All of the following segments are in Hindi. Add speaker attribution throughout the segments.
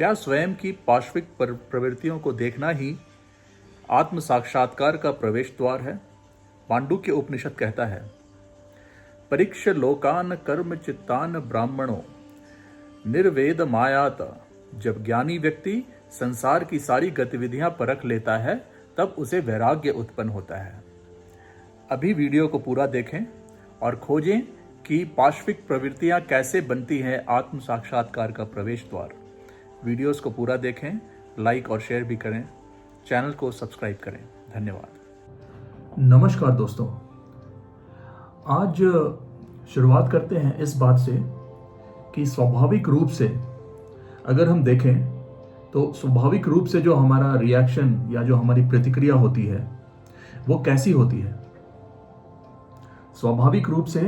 Speaker 1: क्या स्वयं की पार्श्विक प्रवृत्तियों को देखना ही आत्म साक्षात्कार का प्रवेश द्वार है? पांडुक्य उपनिषद कहता है, परीक्ष लोकान कर्म चित्तान ब्राह्मणों निर्वेद मायात। जब ज्ञानी व्यक्ति संसार की सारी गतिविधियां परख लेता है तब उसे वैराग्य उत्पन्न होता है। अभी वीडियो को पूरा देखें और खोजें कि पार्श्विक प्रवृत्तियां कैसे बनती हैं आत्म साक्षात्कार का प्रवेश द्वार। वीडियोस को पूरा देखें, लाइक और शेयर भी करें, चैनल को सब्सक्राइब करें। धन्यवाद।
Speaker 2: नमस्कार दोस्तों, आज शुरुआत करते हैं इस बात से कि स्वाभाविक रूप से अगर हम देखें तो स्वाभाविक रूप से जो हमारा रिएक्शन या जो हमारी प्रतिक्रिया होती है वो कैसी होती है। स्वाभाविक रूप से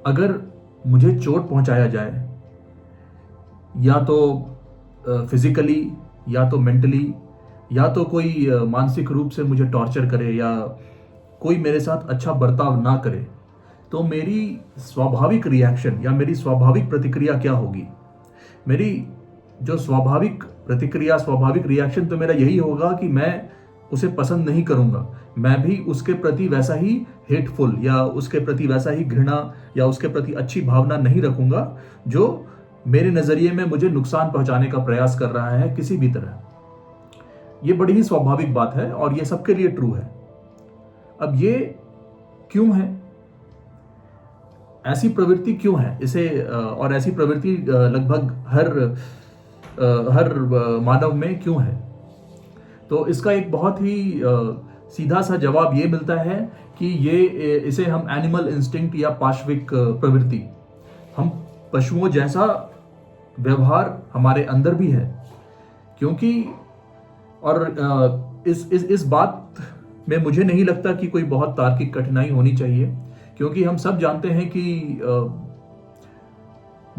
Speaker 2: अगर मुझे चोट पहुंचाया जाए, या तो फिजिकली या तो मेंटली या तो कोई मानसिक रूप से मुझे टॉर्चर करे या कोई मेरे साथ अच्छा बर्ताव ना करे, तो मेरी स्वाभाविक रिएक्शन या मेरी स्वाभाविक प्रतिक्रिया क्या होगी। मेरी जो स्वाभाविक प्रतिक्रिया, स्वाभाविक रिएक्शन तो मेरा यही होगा कि मैं उसे पसंद नहीं करूंगा। मैं भी उसके प्रति वैसा ही हेटफुल या उसके प्रति वैसा ही घृणा या उसके प्रति अच्छी भावना नहीं रखूंगा जो मेरे नजरिए में मुझे नुकसान पहुंचाने का प्रयास कर रहा है किसी भी तरह। ये बड़ी ही स्वाभाविक बात है और ये सबके लिए ट्रू है। अब ये क्यों है, ऐसी प्रवृत्ति क्यों है इसे, और ऐसी प्रवृत्ति लगभग हर मानव में क्यों है? तो इसका एक बहुत ही सीधा सा जवाब ये मिलता है कि इसे हम एनिमल इंस्टिंक्ट या पार्श्विक प्रवृत्ति, हम पशुओं जैसा व्यवहार हमारे अंदर भी है। क्योंकि और इस बात में मुझे नहीं लगता कि कोई बहुत तार्किक कठिनाई होनी चाहिए, क्योंकि हम सब जानते हैं कि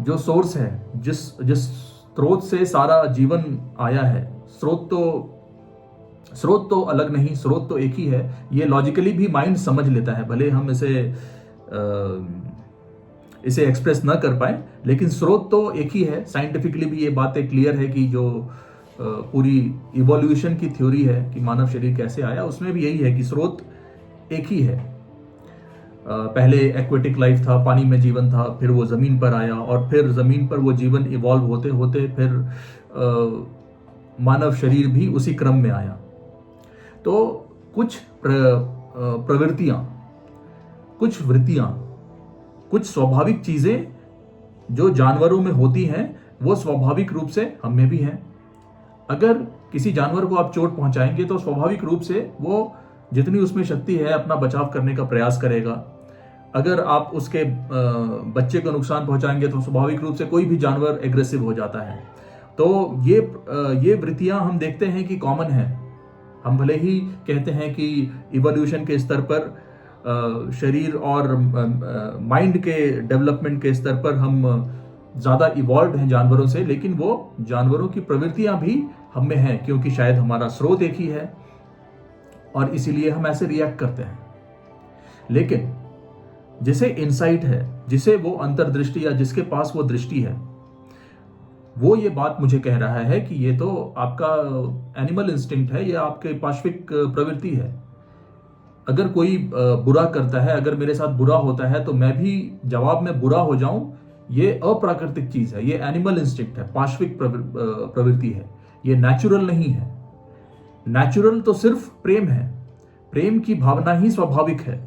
Speaker 2: जो सोर्स है, जिस स्रोत से सारा जीवन आया है, स्रोत तो अलग नहीं, स्रोत तो एक ही है। ये लॉजिकली भी माइंड समझ लेता है, भले हम इसे एक्सप्रेस ना कर पाए, लेकिन स्रोत तो एक ही है। साइंटिफिकली भी ये बातें क्लियर है कि जो पूरी इवोल्यूशन की थ्योरी है कि मानव शरीर कैसे आया, उसमें भी यही है कि स्रोत एक ही है। पहले एक्वेटिक लाइफ था, पानी में जीवन था, फिर वो जमीन पर आया और फिर जमीन पर वो जीवन इवॉल्व होते होते फिर मानव शरीर भी उसी क्रम में आया। तो कुछ प्रवृत्तियां, कुछ वृत्तियां, कुछ स्वाभाविक चीजें जो जानवरों में होती हैं वो स्वाभाविक रूप से हम में भी हैं। अगर किसी जानवर को आप चोट पहुंचाएंगे तो स्वाभाविक रूप से वो जितनी उसमें शक्ति है अपना बचाव करने का प्रयास करेगा। अगर आप उसके बच्चे को नुकसान पहुंचाएंगे तो स्वाभाविक रूप से कोई भी जानवर एग्रेसिव हो जाता है। तो ये वृत्तियां हम देखते हैं कि कॉमन है। हम भले ही कहते हैं कि इवोल्यूशन के स्तर पर, शरीर और माइंड के डेवलपमेंट के स्तर पर हम ज़्यादा इवॉल्व हैं जानवरों से, लेकिन वो जानवरों की प्रवृत्तियां भी हम में हैं, क्योंकि शायद हमारा स्रोत एक ही है और इसीलिए हम ऐसे रिएक्ट करते हैं। लेकिन जिसे इनसाइट है, जिसे वो अंतर्दृष्टि या जिसके पास वो दृष्टि है, वो ये बात मुझे कह रहा है कि ये तो आपका एनिमल इंस्टिंक्ट है, ये आपके पार्श्विक प्रवृत्ति है। अगर कोई बुरा करता है, अगर मेरे साथ बुरा होता है तो मैं भी जवाब में बुरा हो जाऊं, ये अप्राकृतिक चीज है, ये एनिमल इंस्टिंक्ट है, पार्श्विक प्रवृत्ति है, ये नेचुरल नहीं है। नेचुरल तो सिर्फ प्रेम है, प्रेम की भावना ही स्वाभाविक है।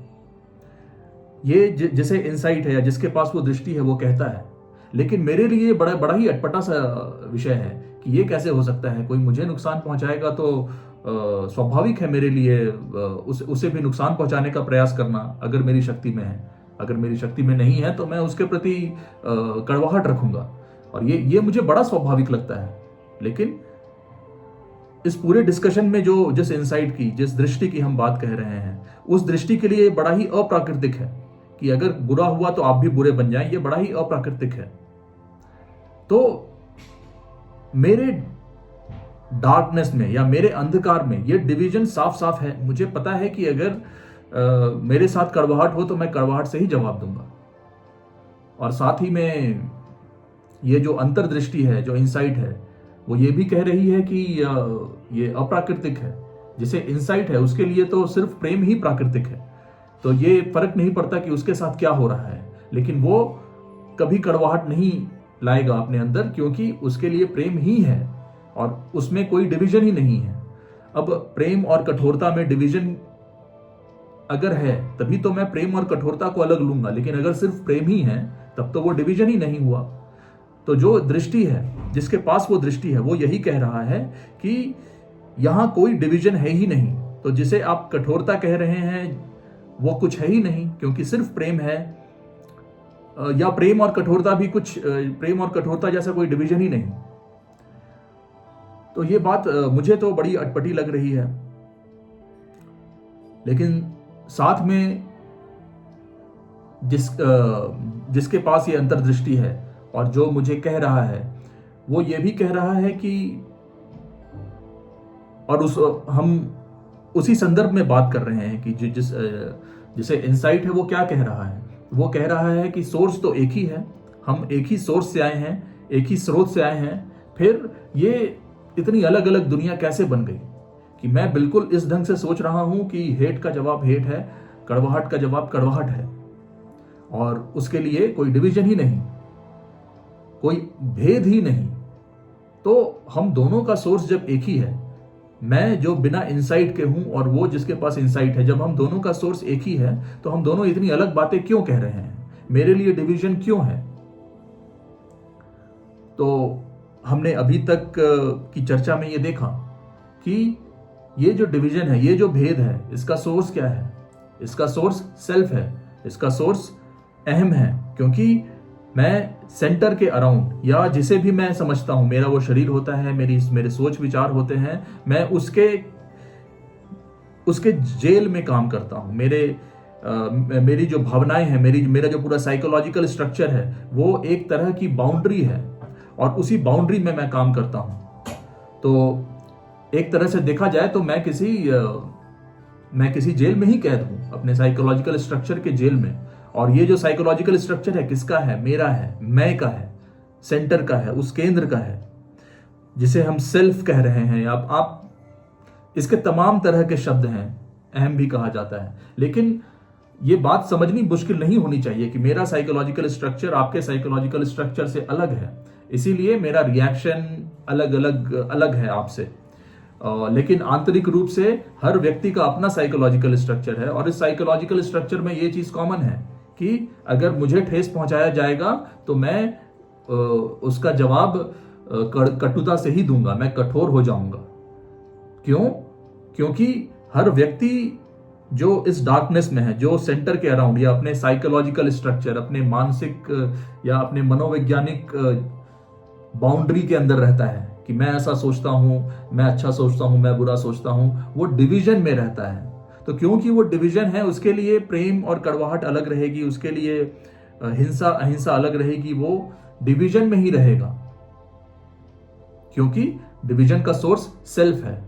Speaker 2: ये जिसे इंसाइट है या जिसके पास वो दृष्टि है वो कहता है। लेकिन मेरे लिए बड़ा ही अटपटा सा विषय है कि ये कैसे हो सकता है, कोई मुझे नुकसान पहुंचाएगा तो स्वाभाविक है मेरे लिए उसे भी नुकसान पहुंचाने का प्रयास करना, अगर मेरी शक्ति में है। अगर मेरी शक्ति में नहीं है तो मैं उसके प्रति कड़वाहट रखूंगा, और ये मुझे बड़ा स्वाभाविक लगता है। लेकिन इस पूरे डिस्कशन में जिस इंसाइट की, जिस दृष्टि की हम बात कह रहे हैं, उस दृष्टि के लिए बड़ा ही अप्राकृतिक है कि अगर बुरा हुआ तो आप भी बुरे बन जाएं। ये बड़ा ही अप्राकृतिक है। तो मेरे डार्कनेस में या मेरे अंधकार में ये डिवीजन साफ साफ है। मुझे पता है कि अगर मेरे साथ कड़वाहट हो तो मैं कड़वाहट से ही जवाब दूंगा, और साथ ही में ये जो अंतर्दृष्टि है, जो इंसाइट है, वो ये भी कह रही है कि ये अप्राकृतिक है। जिसे इंसाइट है उसके लिए तो सिर्फ प्रेम ही प्राकृतिक है, तो ये फर्क नहीं पड़ता कि उसके साथ क्या हो रहा है, लेकिन वो कभी कड़वाहट नहीं लाएगा अपने अंदर, क्योंकि उसके लिए प्रेम ही है और उसमें कोई डिवीजन ही नहीं है। अब प्रेम और कठोरता में डिवीजन अगर है तभी तो मैं प्रेम और कठोरता को अलग लूंगा, लेकिन अगर सिर्फ प्रेम ही है तब तो वो डिवीजन ही नहीं हुआ। तो जो दृष्टि है, जिसके पास वो दृष्टि है, वो यही कह रहा है कि यहां कोई डिवीजन है ही नहीं। तो जिसे आप कठोरता कह रहे हैं वो कुछ है ही नहीं, क्योंकि सिर्फ प्रेम है, या प्रेम और कठोरता भी कुछ, प्रेम और कठोरता जैसा कोई डिवीजन ही नहीं। तो ये बात मुझे तो बड़ी अटपटी लग रही है, लेकिन साथ में जिसके पास ये अंतर्दृष्टि है और जो मुझे कह रहा है, वो ये भी कह रहा है कि, और हम उसी संदर्भ में बात कर रहे हैं कि जिसे इंसाइट है वो क्या कह रहा है। वो कह रहा है कि सोर्स तो एक ही है, हम एक ही सोर्स से आए हैं, एक ही स्रोत से आए हैं, फिर ये इतनी अलग अलग दुनिया कैसे बन गई कि मैं बिल्कुल इस ढंग से सोच रहा हूं कि हेट का जवाब हेट है, कड़वाहट का जवाब कड़वाहट है, और उसके लिए कोई डिवीजन ही नहीं, कोई भेद ही नहीं। तो हम दोनों का सोर्स जब एक ही है, मैं जो बिना इंसाइट के हूं और वो जिसके पास इंसाइट है, जब हम दोनों का सोर्स एक ही है तो हम दोनों इतनी अलग बातें क्यों कह रहे हैं, मेरे लिए डिवीजन क्यों है। तो हमने अभी तक की चर्चा में ये देखा कि ये जो डिवीजन है, ये जो भेद है, इसका सोर्स क्या है। इसका सोर्स सेल्फ है, इसका सोर्स अहम है, क्योंकि मैं सेंटर के अराउंड, या जिसे भी मैं समझता हूं, मेरा वो शरीर होता है, मेरे सोच विचार होते हैं, मैं उसके जेल में काम करता हूं। मेरी जो भावनाएं हैं, मेरा जो पूरा साइकोलॉजिकल स्ट्रक्चर है, वो एक तरह की बाउंड्री है और उसी बाउंड्री में मैं काम करता हूं। तो एक तरह से देखा जाए तो मैं किसी जेल में ही कैद हूं, अपने साइकोलॉजिकल स्ट्रक्चर के जेल में। और ये जो साइकोलॉजिकल स्ट्रक्चर है किसका है, मेरा है, मैं का है, सेंटर का है, उस केंद्र का है, जिसे हम सेल्फ कह रहे हैं। आप इसके तमाम तरह के शब्द हैं, अहम भी कहा जाता है, लेकिन ये बात समझनी मुश्किल नहीं होनी चाहिए कि मेरा साइकोलॉजिकल स्ट्रक्चर आपके साइकोलॉजिकल स्ट्रक्चर से अलग है, इसीलिए मेरा रिएक्शन अलग है आपसे। लेकिन आंतरिक रूप से हर व्यक्ति का अपना साइकोलॉजिकल स्ट्रक्चर है, और इस साइकोलॉजिकल स्ट्रक्चर में ये चीज कॉमन है कि अगर मुझे ठेस पहुंचाया जाएगा तो मैं उसका जवाब कटुता से ही दूंगा, मैं कठोर हो जाऊंगा। क्यों? क्योंकि हर व्यक्ति जो इस डार्कनेस में है, जो सेंटर के अराउंड, या अपने साइकोलॉजिकल स्ट्रक्चर, अपने मानसिक या अपने मनोवैज्ञानिक बाउंड्री के अंदर रहता है कि मैं ऐसा सोचता हूं, मैं अच्छा सोचता हूं, मैं बुरा सोचता हूं, वो डिवीजन में रहता है। तो क्योंकि वो डिवीजन है, उसके लिए प्रेम और कड़वाहट अलग रहेगी, उसके लिए हिंसा अहिंसा अलग रहेगी, वो डिवीजन में ही रहेगा, क्योंकि डिवीजन का सोर्स सेल्फ है,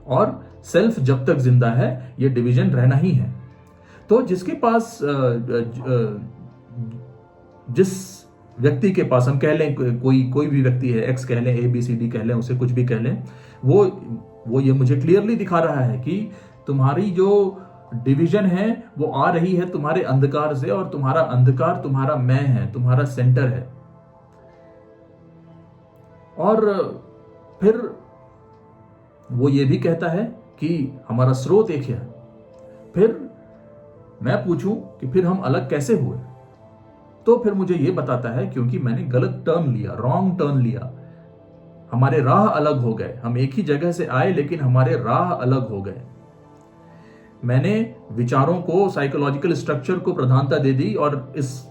Speaker 2: और सेल्फ जब तक जिंदा है ये डिवीजन रहना ही है। तो जिसके पास जिस व्यक्ति के पास, हम कह लें कोई भी व्यक्ति है, एक्स कह लें, ABCD कह लें, उसे कुछ भी कह लें, वो ये मुझे क्लियरली दिखा रहा है कि तुम्हारी जो डिवीजन है वो आ रही है तुम्हारे अंधकार से, और तुम्हारा अंधकार तुम्हारा मैं है, तुम्हारा सेंटर है। और फिर वो ये भी कहता है कि हमारा स्रोत एक है। फिर मैं पूछूं कि फिर हम अलग कैसे हुए, तो फिर मुझे ये बताता है क्योंकि मैंने गलत टर्न लिया, रॉन्ग टर्न लिया, हमारे राह अलग हो गए। हम एक ही जगह से आए लेकिन हमारे राह अलग हो गए। मैंने विचारों को, साइकोलॉजिकल स्ट्रक्चर को प्रधानता दे दी, और इस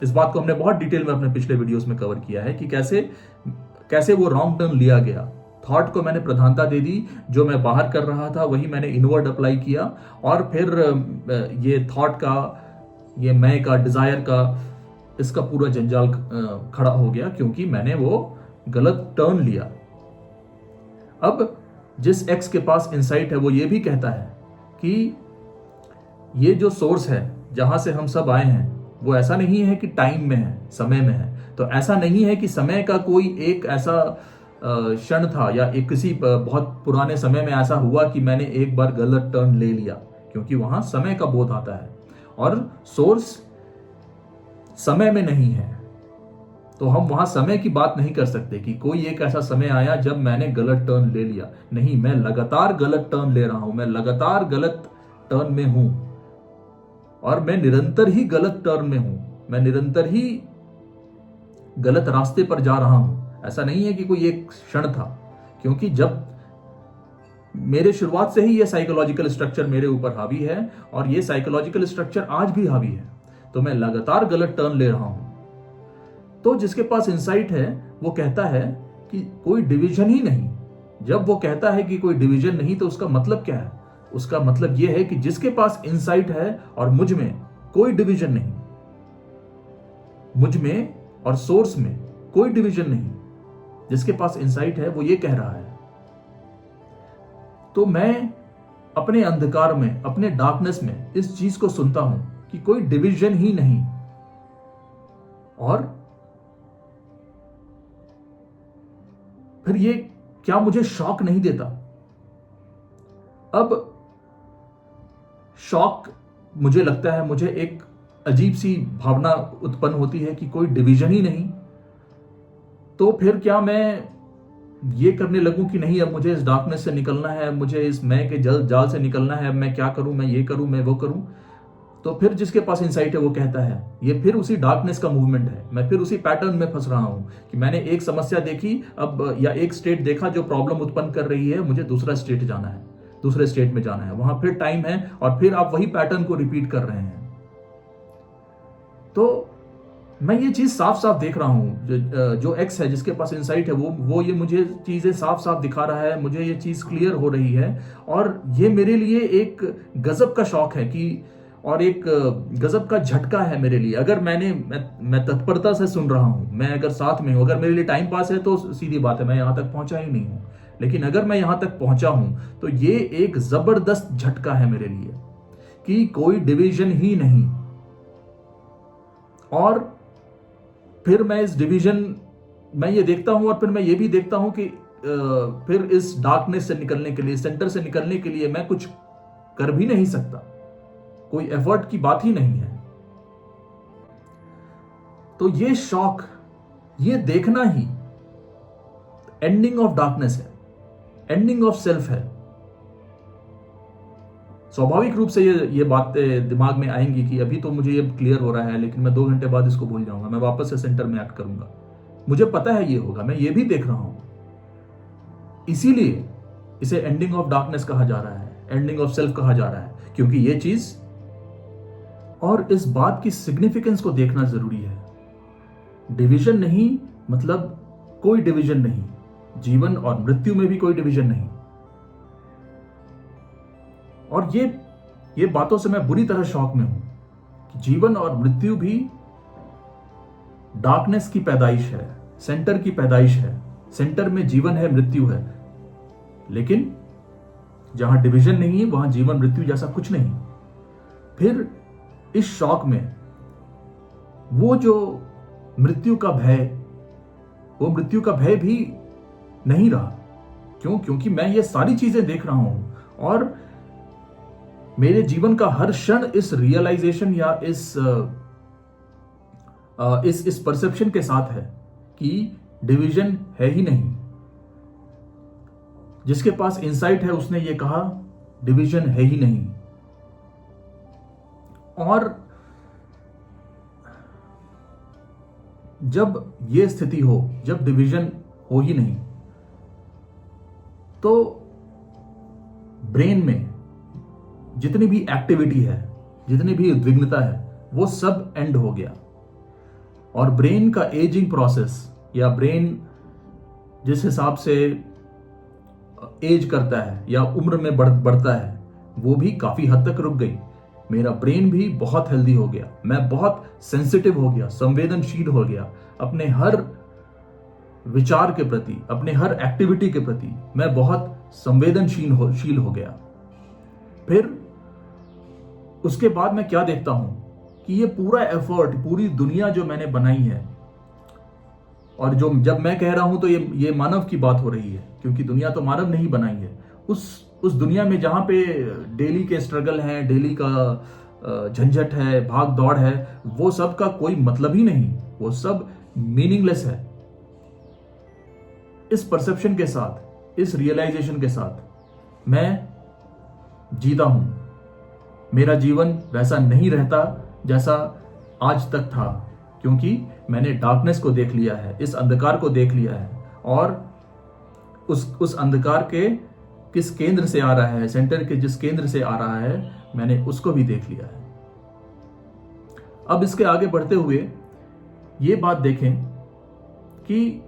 Speaker 2: बात को हमने बहुत डिटेल में अपने पिछले वीडियोस में कवर किया है कि कैसे वो रॉन्ग टर्न लिया गया। थॉट को मैंने प्रधानता दे दी, जो मैं बाहर कर रहा था वही मैंने इनवर्ड अप्लाई किया, और फिर ये थॉट का, ये मैं का, डिजायर का, इसका पूरा जंजाल खड़ा हो गया क्योंकि मैंने वो गलत टर्न लिया। अब जिस एक्स के पास इंसाइट है वो ये भी कहता है कि ये जो सोर्स है जहां से हम सब आए हैं वो ऐसा नहीं है कि टाइम में है, समय में है। तो ऐसा नहीं है कि समय का कोई एक ऐसा क्षण था या एक किसी बहुत पुराने समय में ऐसा हुआ कि मैंने एक बार गलत टर्न ले लिया, क्योंकि वहां समय का बोध आता है और सोर्स समय में नहीं है, तो हम वहां समय की बात नहीं कर सकते कि कोई एक ऐसा समय आया जब मैंने गलत टर्न ले लिया। नहीं, मैं लगातार गलत टर्न ले रहा हूं, मैं लगातार गलत टर्न में हूं और मैं निरंतर ही गलत टर्न में हूं, मैं निरंतर ही गलत रास्ते पर जा रहा हूं। ऐसा नहीं है कि कोई एक क्षण था, क्योंकि जब मेरे शुरुआत से ही ये साइकोलॉजिकल स्ट्रक्चर मेरे ऊपर हावी है और ये साइकोलॉजिकल स्ट्रक्चर आज भी हावी है, तो मैं लगातार गलत टर्न ले रहा हूं। तो जिसके पास इंसाइट है वो कहता है कि कोई डिवीजन ही नहीं। जब वो कहता है कि कोई डिवीजन नहीं, तो उसका मतलब क्या है? उसका मतलब यह है कि जिसके पास इंसाइट है और मुझ में कोई डिवीजन नहीं, मुझ में और सोर्स में कोई डिवीजन नहीं, जिसके पास इंसाइट है वो ये कह रहा है। तो मैं अपने अंधकार में, अपने डार्कनेस में इस चीज को सुनता हूं कि कोई डिवीजन ही नहीं, और फिर ये क्या मुझे शॉक नहीं देता? अब शॉक मुझे लगता है, मुझे एक अजीब सी भावना उत्पन्न होती है कि कोई डिवीजन ही नहीं। तो फिर क्या मैं ये करने लगूं कि नहीं, अब मुझे इस डार्कनेस से निकलना है, मुझे इस मैं के जाल से निकलना है, अब मैं क्या करूं, मैं ये करूं, मैं वो करूं? तो फिर जिसके पास इंसाइट है वो कहता है ये फिर उसी डार्कनेस का मूवमेंट है, मैं फिर उसी पैटर्न में फंस रहा हूं कि मैंने एक समस्या देखी अब, या एक स्टेट देखा जो प्रॉब्लम उत्पन्न कर रही है, मुझे दूसरा स्टेट जाना है, दूसरे स्टेट में जाना है, वहां फिर टाइम है और फिर आप वही पैटर्न को रिपीट कर रहे हैं। तो मैं ये चीज साफ साफ देख रहा हूं, जो एक्स है जिसके पास इंसाइट है वो ये मुझे चीजें साफ साफ दिखा रहा है, मुझे ये चीज क्लियर हो रही है, और ये मेरे लिए एक गजब का शौक है कि, और एक गजब का झटका है मेरे लिए। अगर मैं तत्परता से सुन रहा हूं, मैं अगर साथ में हूं, अगर मेरे लिए टाइम पास है तो सीधी बात है, मैं यहां तक पहुंचा ही नहीं हूं। लेकिन अगर मैं यहां तक पहुंचा हूं तो ये एक जबरदस्त झटका है मेरे लिए कि कोई डिवीजन ही नहीं। और फिर मैं इस डिवीजन मैं ये देखता हूं, और फिर मैं ये भी देखता हूं कि फिर इस डार्कनेस से निकलने के लिए, सेंटर से निकलने के लिए मैं कुछ कर भी नहीं सकता, कोई एफर्ट की बात ही नहीं है। तो ये शौक, ये देखना ही एंडिंग ऑफ डार्कनेस है, एंडिंग ऑफ सेल्फ है। स्वाभाविक रूप से ये बातें दिमाग में आएंगी कि अभी तो मुझे ये क्लियर हो रहा है, लेकिन मैं 2 घंटे बाद इसको भूल जाऊंगा, मैं वापस से सेंटर में एक्ट करूंगा। मुझे पता है ये होगा, मैं ये भी देख रहा हूं। इसीलिए इसे एंडिंग ऑफ डार्कनेस कहा जा रहा है, एंडिंग ऑफ सेल्फ कहा जा रहा है, क्योंकि ये चीज और इस बात की सिग्निफिकेंस को देखना जरूरी है। डिवीजन नहीं मतलब कोई डिवीजन नहीं, जीवन और मृत्यु में भी कोई डिवीजन नहीं। और ये बातों से मैं बुरी तरह शौक में हूं कि जीवन और मृत्यु भी डार्कनेस की पैदाइश है, सेंटर की पैदाइश है। सेंटर में जीवन है, मृत्यु है, लेकिन जहां डिवीजन नहीं है वहां जीवन मृत्यु जैसा कुछ नहीं। फिर इस शौक में वो जो मृत्यु का भय, वो मृत्यु का भय भी नहीं रहा। क्यों? क्योंकि मैं ये सारी चीजें देख रहा हूं और मेरे जीवन का हर क्षण इस रियलाइजेशन या इस परसेप्शन के साथ है कि डिवीजन है ही नहीं। जिसके पास इंसाइट है उसने ये कहा डिवीजन है ही नहीं। और जब ये स्थिति हो, जब डिवीजन हो ही नहीं, तो ब्रेन में जितनी भी एक्टिविटी है, जितनी भी उद्विग्नता है, वो सब एंड हो गया। और ब्रेन का एजिंग प्रोसेस, या ब्रेन जिस हिसाब से एज करता है या उम्र में बढ़ता है, वो भी काफी हद तक रुक गई। मेरा ब्रेन भी बहुत हेल्दी हो गया, मैं बहुत सेंसिटिव हो गया, संवेदनशील हो गया। अपने हर विचार के प्रति, अपने हर एक्टिविटी के प्रति मैं बहुत संवेदनशील हो गया। फिर उसके बाद मैं क्या देखता हूं कि ये पूरा एफर्ट, पूरी दुनिया जो मैंने बनाई है, और जो जब मैं कह रहा हूं तो ये मानव की बात हो रही है, क्योंकि दुनिया तो मानव ने ही बनाई है। उस दुनिया में जहां पे डेली के स्ट्रगल हैं, डेली का झंझट है, भाग दौड़ है, वो सब का कोई मतलब ही नहीं, वो सब मीनिंगलेस है। इस परसेप्शन के साथ, इस रियलाइजेशन के साथ मैं जीता हूं। मेरा जीवन वैसा नहीं रहता जैसा आज तक था, क्योंकि मैंने डार्कनेस को देख लिया है, इस अंधकार को देख लिया है, और उस अंधकार के किस केंद्र से आ रहा है, सेंटर के जिस केंद्र से आ रहा है, मैंने उसको भी देख लिया है। अब इसके आगे बढ़ते हुए ये बात देखें कि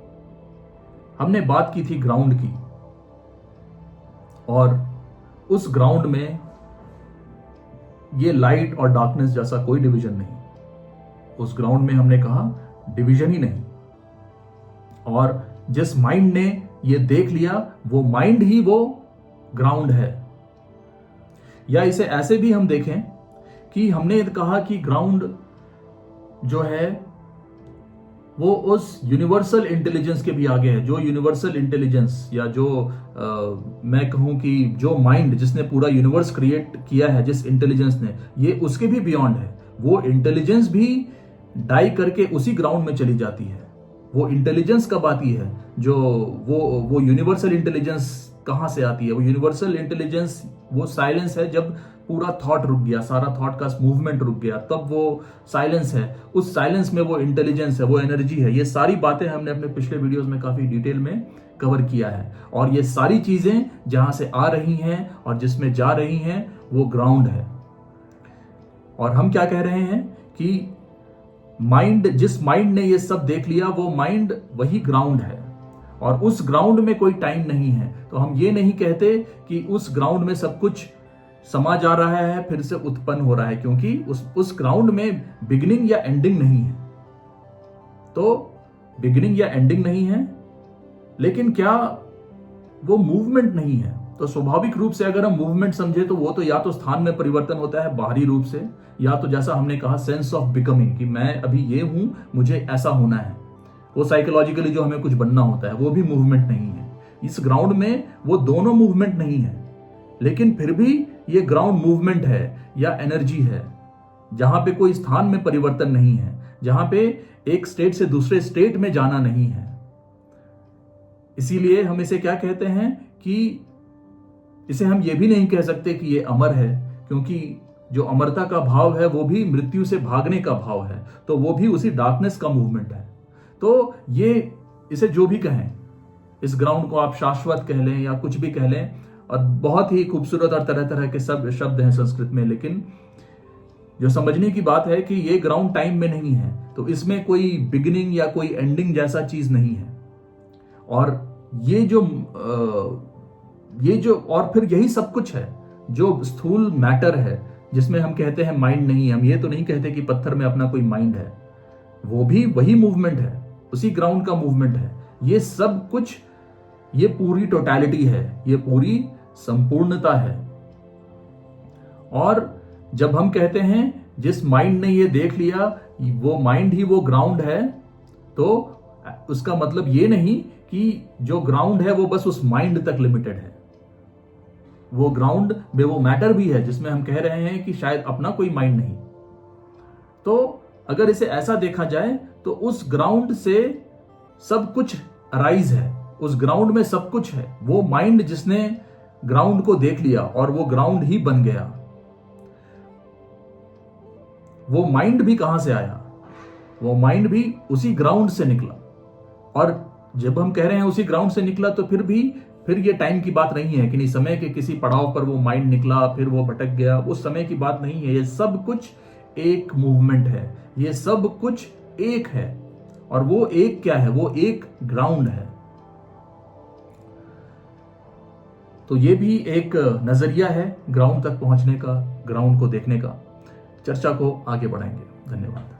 Speaker 2: हमने बात की थी ग्राउंड की, और उस ग्राउंड में ये लाइट और डार्कनेस जैसा कोई डिवीजन नहीं। उस ग्राउंड में हमने कहा डिवीजन ही नहीं, और जिस माइंड ने ये देख लिया वो माइंड ही वो ग्राउंड है। या इसे ऐसे भी हम देखें कि हमने कहा कि ग्राउंड जो है वो उस यूनिवर्सल इंटेलिजेंस के भी आगे है। जो यूनिवर्सल इंटेलिजेंस, या जो मैं कहूं कि जो माइंड जिसने पूरा यूनिवर्स क्रिएट किया है, जिस इंटेलिजेंस ने, ये उसके भी बियॉन्ड है। वो इंटेलिजेंस भी डाई करके उसी ग्राउंड में चली जाती है। वो इंटेलिजेंस कब आती है? जो वो यूनिवर्सल इंटेलिजेंस कहां से आती है? वो यूनिवर्सल इंटेलिजेंस वो साइलेंस है जब पूरा थॉट रुक गया, सारा थॉट का मूवमेंट रुक गया, तब वो साइलेंस है। उस साइलेंस में वो इंटेलिजेंस है, वो एनर्जी है। ये सारी बातें हमने अपने पिछले वीडियोस में काफी डिटेल में कवर किया है, और ये सारी चीजें जहां से आ रही हैं और जिसमें जा रही हैं वो ग्राउंड है। और हम क्या कह रहे हैं कि माइंड, जिस माइंड ने ये सब देख लिया, वो माइंड वही ग्राउंड है, और उस ग्राउंड में कोई टाइम नहीं है। तो हम ये नहीं कहते कि उस ग्राउंड में सब कुछ समा जा रहा है, फिर से उत्पन्न हो रहा है, क्योंकि उस ग्राउंड में बिगिनिंग या एंडिंग नहीं है। तो बिगिनिंग या एंडिंग नहीं है, लेकिन क्या वो मूवमेंट नहीं है? तो स्वाभाविक रूप से अगर हम मूवमेंट समझे तो वो तो या तो स्थान में परिवर्तन होता है बाहरी रूप से, या तो जैसा हमने कहा सेंस ऑफ बिकमिंग, कि मैं अभी ये हूं, मुझे ऐसा होना है। वो साइकोलॉजिकली जो हमें कुछ बनना होता है, वो भी मूवमेंट नहीं है। इस ग्राउंड में वो दोनों मूवमेंट नहीं है, लेकिन फिर भी ये ग्राउंड मूवमेंट है या एनर्जी है, जहां पे कोई स्थान में परिवर्तन नहीं है, जहां पे एक स्टेट से दूसरे स्टेट में जाना नहीं है। इसीलिए हम इसे क्या कहते हैं कि इसे हम ये भी नहीं कह सकते कि ये अमर है, क्योंकि जो अमरता का भाव है वो भी मृत्यु से भागने का भाव है, तो वो भी उसी डार्कनेस का मूवमेंट है। तो ये, इसे जो भी कहें, इस ग्राउंड को आप शाश्वत कह लें या कुछ भी कह लें, और बहुत ही खूबसूरत और तरह तरह के सब शब्द हैं संस्कृत में, लेकिन जो समझने की बात है कि ये ग्राउंड टाइम में नहीं है, तो इसमें कोई बिगिनिंग या कोई एंडिंग जैसा चीज नहीं है। और ये जो और फिर यही सब कुछ है जो स्थूल मैटर है, जिसमें हम कहते हैं माइंड नहीं है। हम ये तो नहीं कहते कि पत्थर में अपना कोई माइंड है, वो भी वही मूवमेंट है, उसी ग्राउंड का मूवमेंट है। ये सब कुछ, ये पूरी टोटलिटी है, ये पूरी संपूर्णता है। और जब हम कहते हैं जिस माइंड ने ये देख लिया वो माइंड ही वो ग्राउंड है, तो उसका मतलब ये नहीं कि जो ग्राउंड है वो बस उस माइंड तक लिमिटेड है। वो ग्राउंड में वो मैटर भी है जिसमें हम कह रहे हैं कि शायद अपना कोई माइंड नहीं। तो अगर इसे ऐसा देखा जाए तो उस ग्राउंड से सब कुछ अराइज है, उस ग्राउंड में सब कुछ है। वो माइंड जिसने ग्राउंड को देख लिया और वो ग्राउंड ही बन गया, वो माइंड भी कहां से आया? वो माइंड भी उसी ग्राउंड से निकला। और जब हम कह रहे हैं उसी ग्राउंड से निकला, तो फिर ये टाइम की बात नहीं है कि नहीं समय के किसी पड़ाव पर वो माइंड निकला फिर वो भटक गया, उस समय की बात नहीं है। ये सब कुछ एक मूवमेंट है, ये सब कुछ एक है। और वो एक क्या है? वो एक ग्राउंड है। तो ये भी एक नजरिया है ग्राउंड तक पहुंचने का, ग्राउंड को देखने का। चर्चा को आगे बढ़ाएंगे। धन्यवाद।